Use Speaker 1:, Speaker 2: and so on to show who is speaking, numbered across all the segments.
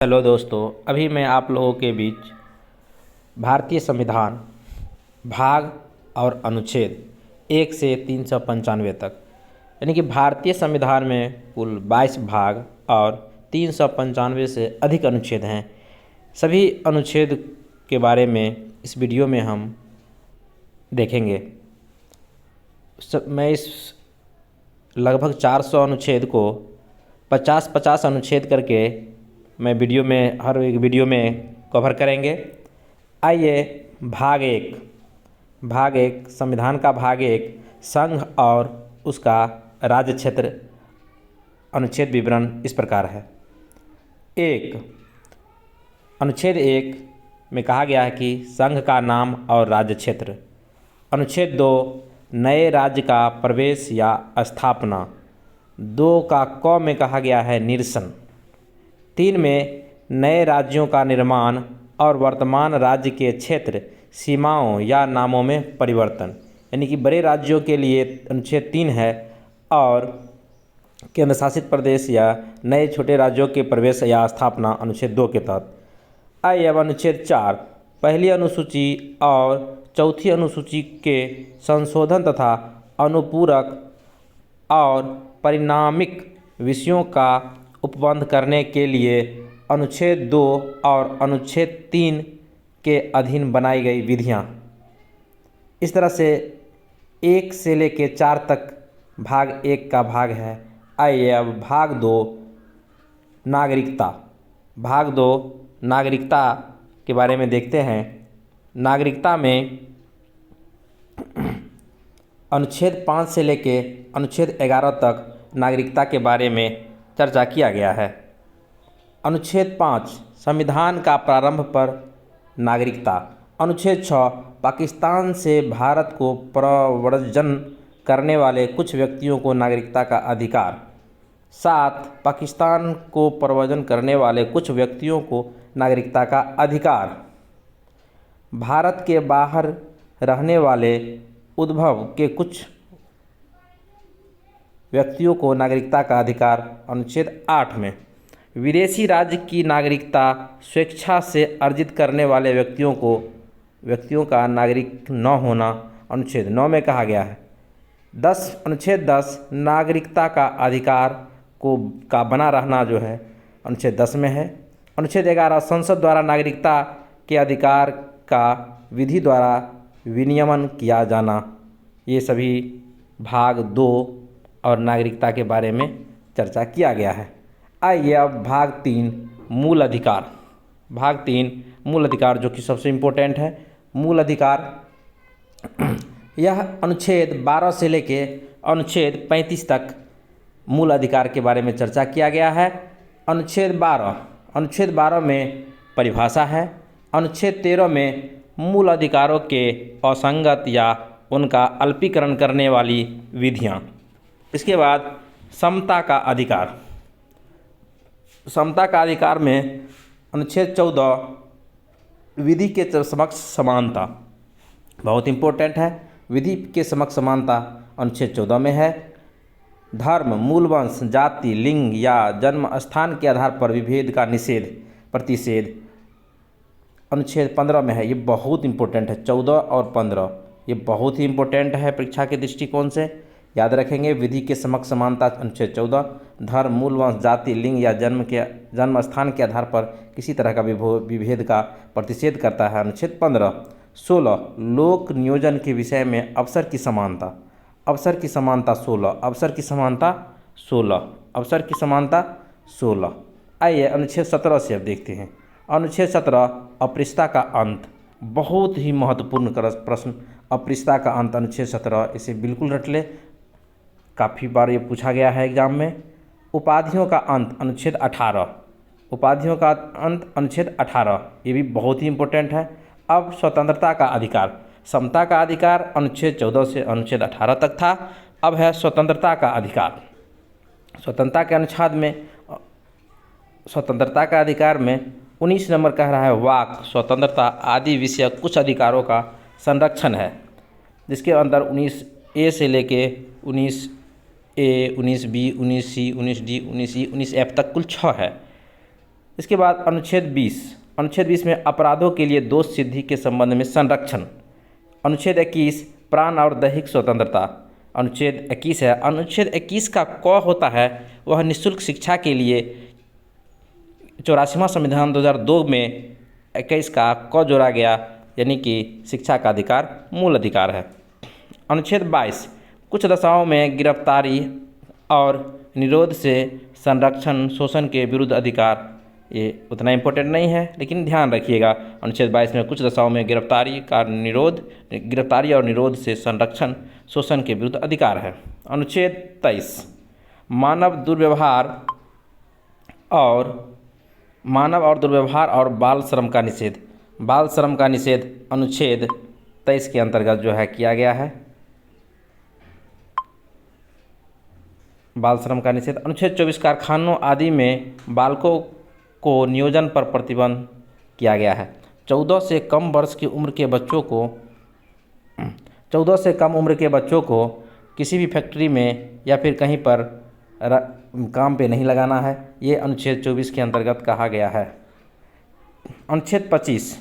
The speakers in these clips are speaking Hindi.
Speaker 1: हेलो दोस्तों, अभी मैं आप लोगों के बीच भारतीय संविधान भाग और अनुच्छेद 1 से 395 तक यानी कि भारतीय संविधान में कुल 22 भाग और 395 से अधिक अनुच्छेद हैं। सभी अनुच्छेद के बारे में इस वीडियो में हम देखेंगे। मैं इस लगभग 400 अनुच्छेद को 50-50 अनुच्छेद करके मैं हर एक वीडियो में कवर करेंगे। आइए भाग एक संविधान का भाग एक संघ और उसका राज्य क्षेत्र अनुच्छेद विवरण इस प्रकार है। अनुच्छेद 1 में कहा गया है कि संघ का नाम और राज्य क्षेत्र। अनुच्छेद 2 नए राज्य का प्रवेश या स्थापना। 2 का क में कहा गया है निरसन। 3 में नए राज्यों का निर्माण और वर्तमान राज्य के क्षेत्र सीमाओं या नामों में परिवर्तन, यानी कि बड़े राज्यों के लिए अनुच्छेद 3 है और केंद्र शासित प्रदेश या नए छोटे राज्यों के प्रवेश या स्थापना अनुच्छेद 2 के तहत। आइए अब अनुच्छेद 4 पहली अनुसूची और चौथी अनुसूची के संशोधन तथा अनुपूरक और परिणामिक विषयों का उपबंध करने के लिए अनुच्छेद 2 और अनुच्छेद 3 के अधीन बनाई गई विधियाँ। इस तरह से 1 से लेकर 4 तक भाग 1 का भाग है। आइए अब भाग 2 नागरिकता के बारे में देखते हैं। नागरिकता में अनुच्छेद 5 से लेकर अनुच्छेद 11 तक नागरिकता के बारे में चर्चा किया गया है। अनुच्छेद 5 संविधान का प्रारंभ पर नागरिकता। अनुच्छेद 6 पाकिस्तान से भारत को प्रव्रजन करने वाले कुछ व्यक्तियों को नागरिकता का अधिकार। 7 पाकिस्तान को प्रव्रजन करने वाले कुछ व्यक्तियों को नागरिकता का अधिकार। भारत के बाहर रहने वाले उद्भव के कुछ व्यक्तियों को नागरिकता का अधिकार। अनुच्छेद 8 में विदेशी राज्य की नागरिकता स्वेच्छा से अर्जित करने वाले व्यक्तियों का नागरिक न होना अनुच्छेद 9 में कहा गया है। अनुच्छेद 10 नागरिकता का अधिकार का बना रहना जो है अनुच्छेद 10 में है। अनुच्छेद 11 संसद द्वारा नागरिकता के अधिकार का विधि द्वारा विनियमन किया जाना। ये सभी भाग 2 और नागरिकता के बारे में चर्चा किया गया है। आइए अब भाग 3 मूल अधिकार। भाग 3 मूल अधिकार जो कि सबसे इम्पोर्टेंट है। मूल अधिकार यह अनुच्छेद 12 से लेके अनुच्छेद 35 तक मूल अधिकार के बारे में चर्चा किया गया है। अनुच्छेद 12 में परिभाषा है। अनुच्छेद 13 में मूल अधिकारों के असंगत या उनका अल्पीकरण करने वाली विधियाँ। इसके बाद समता का अधिकार। समता का अधिकार में अनुच्छेद 14 विधि के समक्ष समानता बहुत इम्पोर्टेंट है। विधि के समक्ष समानता अनुच्छेद 14 में है। धर्म, मूल वंश, जाति, लिंग या जन्म स्थान के आधार पर विभेद का प्रतिषेध अनुच्छेद 15 में है। ये बहुत इम्पोर्टेंट है। 14 और 15 ये बहुत ही इम्पोर्टेंट है परीक्षा के दृष्टिकोण से, याद रखेंगे। विधि के समक्ष समानता अनुच्छेद 14। धर्म, मूल वंश, जाति, लिंग या जन्म स्थान के आधार पर किसी तरह का विभेद का प्रतिषेध करता है अनुच्छेद 15। 16 लोक नियोजन के विषय में अवसर की समानता। अवसर की समानता 16। आइए अनुच्छेद 17 से अब देखते हैं। अनुच्छेद 17 अस्पृश्यता का अंत। बहुत ही महत्वपूर्ण प्रश्न अस्पृश्यता का अंत अनुच्छेद 17, इसे बिल्कुल रट ले, काफ़ी बार ये पूछा गया है एग्जाम में। उपाधियों का अंत अनुच्छेद 18। उपाधियों का अंत अनुच्छेद 18 ये भी बहुत ही इम्पोर्टेंट है। अब स्वतंत्रता का अधिकार। समता का अधिकार अनुच्छेद 14 से अनुच्छेद 18 तक था। अब है स्वतंत्रता का अधिकार। स्वतंत्रता का अधिकार में 19 नंबर कह रहा है वाक स्वतंत्रता आदि विषयक कुछ अधिकारों का संरक्षण है, जिसके अंदर 19A से लेके 19A, 19B, 19C, 19D, 19E, 19F तक कुल 6 है। इसके बाद अनुच्छेद 20 में अपराधों के लिए दोष सिद्धि के संबंध में संरक्षण। अनुच्छेद 21 प्राण और दैहिक स्वतंत्रता। अनुच्छेद 21 है। अनुच्छेद 21 का क होता है वह निःशुल्क शिक्षा के लिए 84वां संविधान 2002 में 21 का क जोड़ा गया, यानी कि शिक्षा का अधिकार मूल अधिकार है। अनुच्छेद 22 कुछ दशाओं में गिरफ्तारी और निरोध से संरक्षण शोषण के विरुद्ध अधिकार, ये उतना इम्पोर्टेंट नहीं है लेकिन ध्यान रखिएगा। अनुच्छेद 22 में कुछ दशाओं में गिरफ्तारी और निरोध से संरक्षण शोषण के विरुद्ध अधिकार है। अनुच्छेद 23 मानव दुर्व्यवहार और बाल श्रम का निषेध अनुच्छेद 23 के अंतर्गत जो है किया गया है। बाल श्रम का निषेध। अनुच्छेद 24 कारखानों आदि में बालकों को नियोजन पर प्रतिबंध किया गया है। 14 से कम उम्र के बच्चों को किसी भी फैक्ट्री में या फिर कहीं पर काम पे नहीं लगाना है, ये अनुच्छेद 24 के अंतर्गत कहा गया है। अनुच्छेद 25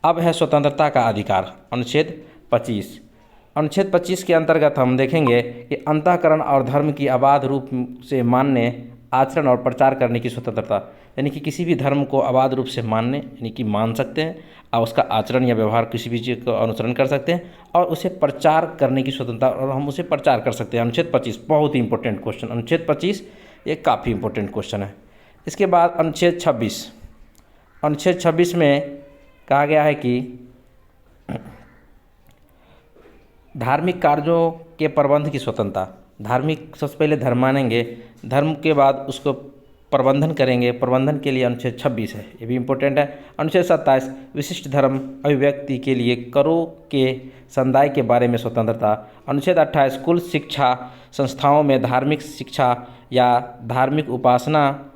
Speaker 1: अब है स्वतंत्रता का अधिकार। अनुच्छेद 25 के अंतर्गत हम देखेंगे कि अंतःकरण और धर्म की अबाध रूप से मानने, आचरण और प्रचार करने की स्वतंत्रता, यानी कि किसी भी धर्म को अबाध रूप से मानने यानी कि मान सकते हैं और उसका आचरण या व्यवहार किसी भी चीज़ का अनुसरण कर सकते हैं और उसे प्रचार करने की स्वतंत्रता, और हम उसे प्रचार कर सकते हैं। अनुच्छेद 25 बहुत ही इंपॉर्टेंट क्वेश्चन। अनुच्छेद 25 ये काफ़ी इंपॉर्टेंट क्वेश्चन है। इसके बाद अनुच्छेद 26 में कहा गया है कि धार्मिक कार्यों के प्रबंध की स्वतंत्रता। धार्मिक सबसे पहले धर्म मानेंगे, धर्म के बाद उसको प्रबंधन करेंगे, प्रबंधन के लिए अनुच्छेद 26 है, ये भी इम्पोर्टेंट है। अनुच्छेद 27 विशिष्ट धर्म अभिव्यक्ति के लिए करों के समुदाय के बारे में स्वतंत्रता। अनुच्छेद 28 स्कूल शिक्षा संस्थाओं में धार्मिक शिक्षा या धार्मिक उपासना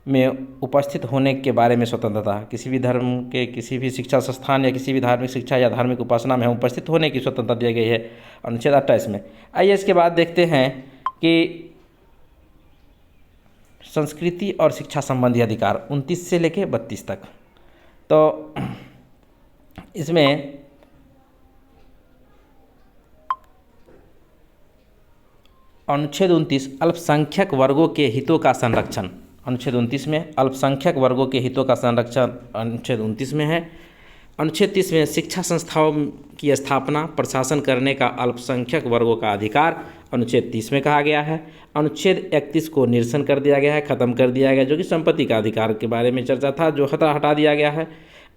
Speaker 1: में उपस्थित होने के बारे में स्वतंत्रता। किसी भी धर्म के किसी भी शिक्षा संस्थान या किसी भी धार्मिक शिक्षा या धार्मिक उपासना में हम उपस्थित होने की स्वतंत्रता दी गई है अनुच्छेद 28 में। आइए इसके बाद देखते हैं कि संस्कृति और शिक्षा संबंधी अधिकार 29 से लेकर 32 तक। तो इसमें अनुच्छेद 29 अल्पसंख्यक वर्गों के हितों का संरक्षण। अनुच्छेद 29 में अल्पसंख्यक वर्गों के हितों का संरक्षण अनुच्छेद 29 में है। अनुच्छेद 30 में शिक्षा संस्थाओं की स्थापना प्रशासन करने का अल्पसंख्यक वर्गों का अधिकार अनुच्छेद 30 में कहा गया है। अनुच्छेद 31 को निरसन कर दिया गया है, ख़त्म कर दिया गया, जो कि संपत्ति का अधिकार के बारे में चर्चा था, जो हटा दिया गया है।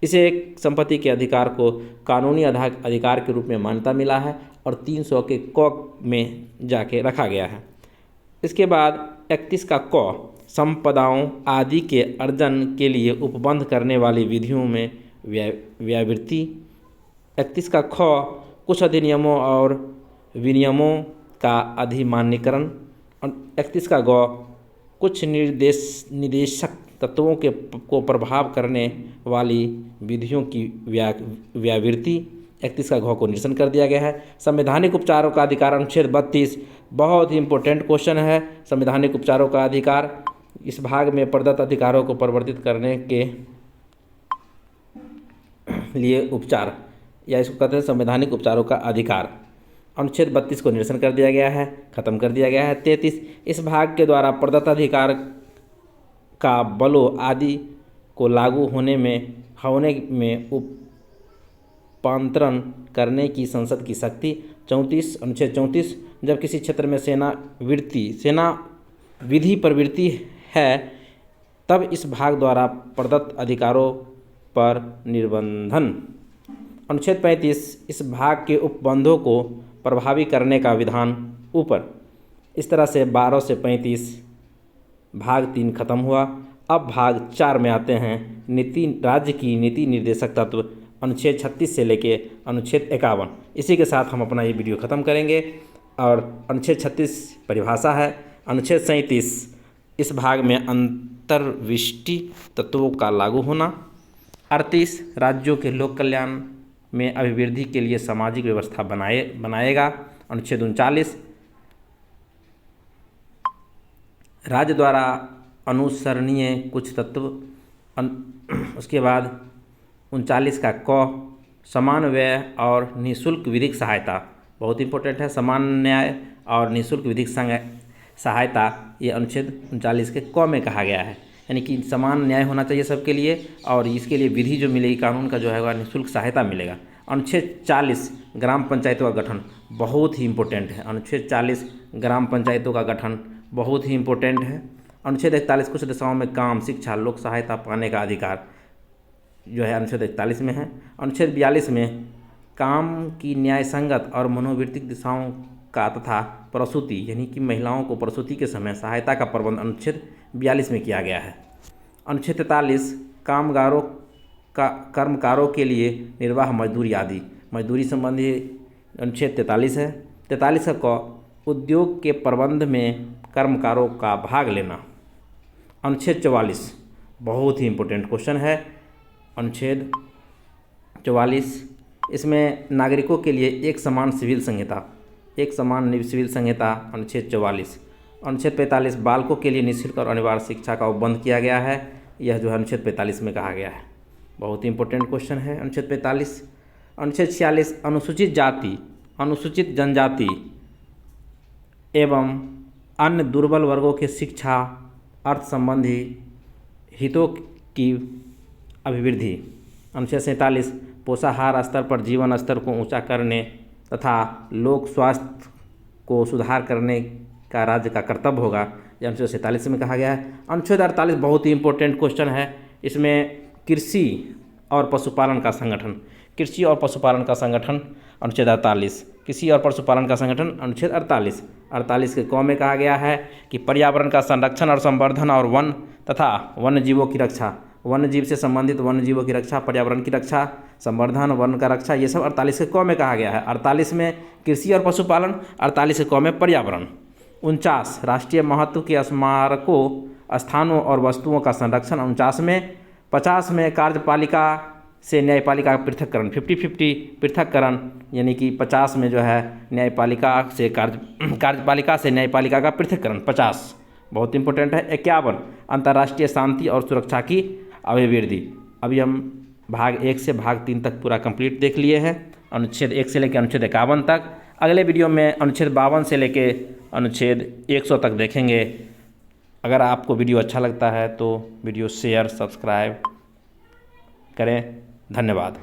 Speaker 1: इसे एक संपत्ति के अधिकार को कानूनी अधिकार के रूप में मान्यता मिला है और 300 के क में जाके रखा गया है। इसके बाद 31 का क संपदाओं आदि के अर्जन के लिए उपबंध करने वाली विधियों में व्यावृत्ति। 31 का ख कुछ अधिनियमों और विनियमों का अधिमान्यकरण। 31 का ग कुछ निदेशक तत्वों को प्रभाव करने वाली विधियों की व्यावृत्ति। 31 का घ को निरसन कर दिया गया है। संवैधानिक उपचारों का अधिकार अनुच्छेद 32 बहुत ही इंपॉर्टेंट क्वेश्चन है। संवैधानिक उपचारों का अधिकार, इस भाग में प्रदत्त अधिकारों को परिवर्तित करने के लिए उपचार, या इसको कहते हैं संवैधानिक उपचारों का अधिकार। अनुच्छेद 32 को निरसन कर दिया गया है, खत्म कर दिया गया है। 33 इस भाग के द्वारा प्रदत्त अधिकार का बलों आदि को लागू होने में उपांतरण करने की संसद की शक्ति। 34 अनुच्छेद 34 जब किसी क्षेत्र में सेना विधि प्रवृत्ति है तब इस भाग द्वारा प्रदत्त अधिकारों पर निर्बंधन। अनुच्छेद 35 इस भाग के उपबंधों को प्रभावी करने का विधान ऊपर। इस तरह से 12 से 35 भाग 3 खत्म हुआ। अब भाग 4 में आते हैं राज्य की नीति निर्देशक तत्व, अनुच्छेद 36 से लेके अनुच्छेद 51। इसी के साथ हम अपना ये वीडियो ख़त्म करेंगे। और अनुच्छेद 36 परिभाषा है। अनुच्छेद 37 इस भाग में अंतर्विष्टि तत्वों का लागू होना। 38 राज्यों के लोक कल्याण में अभिवृद्धि के लिए सामाजिक व्यवस्था बनाएगा। अनुच्छेद 39 राज्य द्वारा अनुसरणीय कुछ तत्व उसके बाद 39 का क, समान व्यय और निःशुल्क विधिक सहायता, बहुत इंपॉर्टेंट है। समान न्याय और निःशुल्क विधिक सहायता ये अनुच्छेद 39 के क में कहा गया है, यानी कि समान न्याय होना चाहिए सबके लिए और इसके लिए विधि जो मिलेगी कानून का जो है वह निःशुल्क सहायता मिलेगा। अनुच्छेद 40 ग्राम पंचायतों का गठन बहुत ही इम्पोर्टेंट है। अनुच्छेद 40 ग्राम पंचायतों का गठन बहुत ही इम्पोर्टेंट है। अनुच्छेद 41 कुछ दशाओं में काम, शिक्षा, लोक सहायता पाने का अधिकार जो है अनुच्छेद 41 में है। अनुच्छेद 42 में काम की न्याय संगत और मनोवृत्तिक दिशाओं का तथा प्रसूति यानी कि महिलाओं को प्रसूति के समय सहायता का प्रबंध अनुच्छेद 42 में किया गया है। अनुच्छेद 43 कामगारों का कर्मकारों के लिए निर्वाह मजदूरी आदि, मजदूरी संबंधी अनुच्छेद 43 है। 43 का उद्योग के प्रबंध में कर्मकारों का भाग लेना। अनुच्छेद 44 बहुत ही इम्पोर्टेंट क्वेश्चन है। अनुच्छेद 44 इसमें नागरिकों के लिए एक समान सिविल संहिता, एक समान सिविल संहिता अनुच्छेद 44। अनुच्छेद 45 बालकों के लिए निःशुल्क और अनिवार्य शिक्षा का उपबंध किया गया है, यह जो है अनुच्छेद 45 में कहा गया है। बहुत ही इंपॉर्टेंट क्वेश्चन है अनुच्छेद 45। अनुच्छेद 46 अनुसूचित जाति, अनुसूचित जनजाति एवं अन्य दुर्बल वर्गों के शिक्षा अर्थ संबंधी हितों की अभिवृद्धि। अनुच्छेद 47 पोषाहार स्तर पर जीवन स्तर को ऊंचा करने तथा लोक स्वास्थ्य को सुधार करने का राज्य का कर्तव्य होगा, यह अनुच्छेद 47 में कहा गया है। अनुच्छेद 48 बहुत ही इंपॉर्टेंट क्वेश्चन है। इसमें कृषि और पशुपालन का संगठन, कृषि और पशुपालन का संगठन अनुच्छेद 48, कृषि और पशुपालन का संगठन अनुच्छेद 48। 48 के क में कहा गया है कि पर्यावरण का संरक्षण और संवर्धन और वन तथा वन्य जीवों की रक्षा, वन्य जीव से संबंधित वन्य जीवों की रक्षा, पर्यावरण की रक्षा, संवर्धन, वन का रक्षा, ये सब 48 के क में कहा गया है। 48 में कृषि और पशुपालन, 48 के क में पर्यावरण। 49 राष्ट्रीय महत्व के स्मारकों, स्थानों और वस्तुओं का संरक्षण 49 में। 50 में कार्यपालिका से न्यायपालिका का पृथककरण, 50-50 पृथककरण, यानी कि 50 में जो है न्यायपालिका से कार्यपालिका से न्यायपालिका का पृथककरण 50 बहुत इंपॉर्टेंट है। 51 अंतर्राष्ट्रीय शांति और सुरक्षा की अभिवृद्धि। अभी हम भाग 1 से भाग 3 तक पूरा कंप्लीट देख लिए हैं, अनुच्छेद 1 से लेकर अनुच्छेद 51 तक। अगले वीडियो में अनुच्छेद 52 से लेकर अनुच्छेद 100 तक देखेंगे। अगर आपको वीडियो अच्छा लगता है तो वीडियो शेयर सब्सक्राइब करें। धन्यवाद।